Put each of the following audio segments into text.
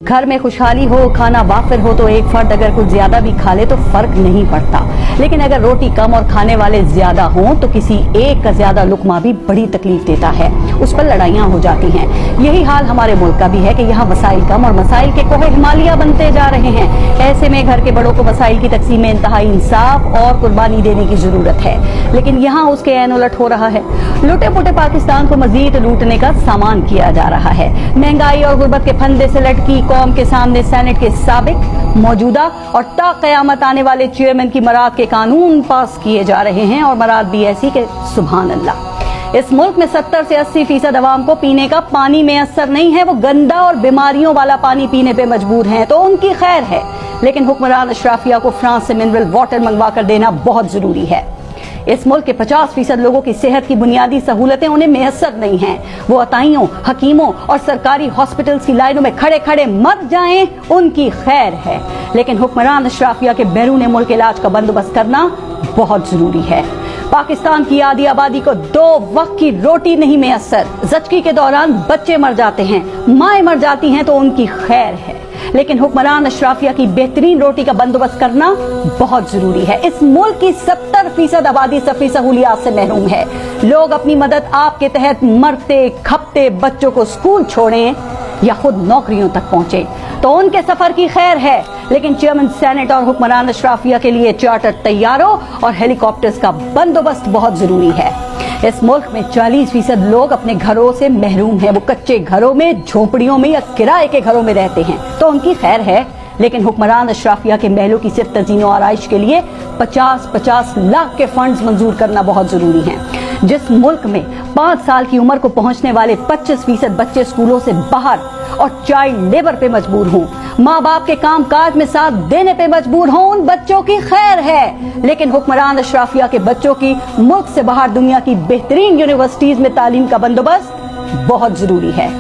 घर में खुशहाली हो, खाना वाफिर हो तो एक फर्द अगर कुछ ज्यादा भी खा ले तो फर्क नहीं पड़ता, लेकिन अगर रोटी कम और खाने वाले ज्यादा हों तो किसी एक का ज्यादा लुकमा भी बड़ी तकलीफ देता है, उस पर लड़ाइयां हो जाती हैं। यही हाल हमारे मुल्क का भी है कि यहाँ वसाइल कम और मसाइल के कोहे हिमालया बनते जा रहे हैं। ऐसे में घर के बड़ों को वसाइल की तकसीम में इंतहाई इंसाफ और कुर्बानी देने की जरूरत है, लेकिन यहाँ उसके ऐन उलट हो रहा है। लुटे पुटे पाकिस्तान को मजीद लूटने का सामान किया जा रहा है। महंगाई और गुर्बत के फंदे से लटकी कौम के सामने सेनेट के साबिक, मौजूदा और ता कयामत आने वाले चेयरमैन की मराद के कानून पास किए जा रहे हैं, और मराद भी ऐसी कि सुभान अल्लाह। इस मुल्क में 70 से 80% अवाम को पीने का पानी में असर नहीं है, वो गंदा और बीमारियों वाला पानी पीने पे मजबूर हैं, तो उनकी खैर है, लेकिन हुक्मरान अशराफिया को फ्रांस से मिनरल वाटर मंगवा कर देना बहुत जरूरी है। इस मुल्क के 50% लोगों की सेहत की बुनियादी सहूलतें उन्हें मैसर नहीं हैं। वो अताइयों, हकीमों और सरकारी हॉस्पिटल्स की लाइनों में खड़े खड़े मर जाएं, उनकी खैर है, लेकिन हुक्मरान अशराफिया के बैरून मुल्क इलाज का बंदोबस्त करना बहुत जरूरी है। पाकिस्तान की आधी आबादी को 2 वक्त की रोटी नहीं मैसर, ज़चकी के दौरान बच्चे मर जाते हैं, माएं मर जाती हैं, तो उनकी खैर है, लेकिन हुक्मरान अशराफिया की बेहतरीन रोटी का बंदोबस्त करना बहुत जरूरी है। इस मुल्क की 70% आबादी सफी सहूलियात से महरूम है। लोग अपनी मदद आपके तहत मरते खपते बच्चों को स्कूल छोड़ें या खुद नौकरियों तक पहुंचे तो उनके सफर की खैर है, लेकिन चेयरमैन सेनेट और हुक्मरान अशराफिया के लिए चार्टर तैयारों और हेलीकॉप्टर्स का बंदोबस्त बहुत जरूरी है। इस मुल्क में 40% लोग अपने घरों से महरूम हैं। वो कच्चे घरों में, झोपड़ियों में या किराए के घरों में रहते हैं, तो उनकी खैर है, लेकिन हुक्मरान अशराफिया के महलों की सिर्फ तज़ीनो आराइश के लिए 50-50 लाख के फंड्स मंजूर करना बहुत जरूरी है। जिस मुल्क में 5 साल की उम्र को पहुंचने वाले 25% बच्चे स्कूलों से बाहर और चाइल्ड लेबर पे मजबूर हों, माँ बाप के काम काज में साथ देने पे मजबूर हों, उन बच्चों की खैर है, लेकिन हुक्मरान अशराफिया के बच्चों की मुल्क से बाहर दुनिया की बेहतरीन यूनिवर्सिटीज में तालीम का बंदोबस्त बहुत जरूरी है।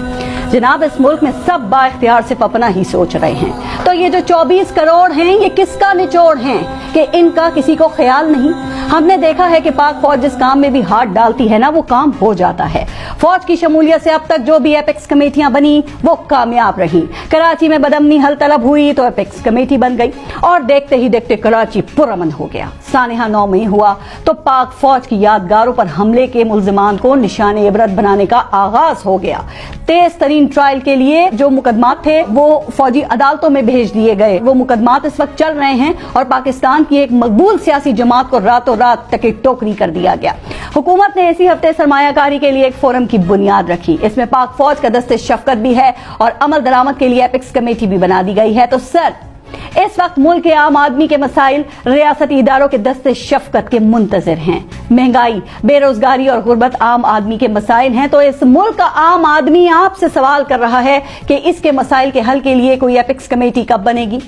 जनाब, इस मुल्क में सब बाइख्तियार सिर्फ अपना ही सोच रहे हैं, तो ये जो 24 करोड़ हैं, ये किसका निचोड़ हैं कि इनका किसी को ख्याल नहीं। हमने देखा है कि पाक फौज जिस काम में भी हाथ डालती है ना, वो काम हो जाता है। फौज की शमूलियत से अब तक जो भी एपेक्स कमेटियां बनी वो कामयाब रही। कराची में बदमनी हल तलब हुई तो एपेक्स कमेटी बन गई, और देखते ही देखते कराची पुरअमन हो गया। सानेहा 9 मई हुआ तो पाक फौज की यादगारों पर हमले के मुल्जिमान को निशाने इबरत बनाने का आगाज हो गया। तेज तरीन ट्रायल के लिए जो मुकदमात थे वो फौजी अदालतों में भेज दिए गए। वो मुकदमात इस वक्त चल रहे हैं, और पाकिस्तान की एक मकबूल सियासी जमात को रातों रात टिकट टोकरी कर दिया गया। हुकूमत ने इसी हफ्ते सरमायाकारी के लिए एक फोरम की बुनियाद रखी। इसमें पाक फौज का दस्ते शफकत भी है और अमल दरामद के लिए एपेक्स कमेटी भी बना दी गई है। तो सर, इस वक्त मुल्क के आम आदमी के मसाइल रियासती इदारों के दस्ते शफकत के मुंतजर हैं। महंगाई, बेरोजगारी और गुर्बत आम आदमी के मसाइल हैं, तो इस मुल्क का आम आदमी आपसे सवाल कर रहा है कि इसके मसाइल के हल के लिए कोई एपेक्स कमेटी कब बनेगी।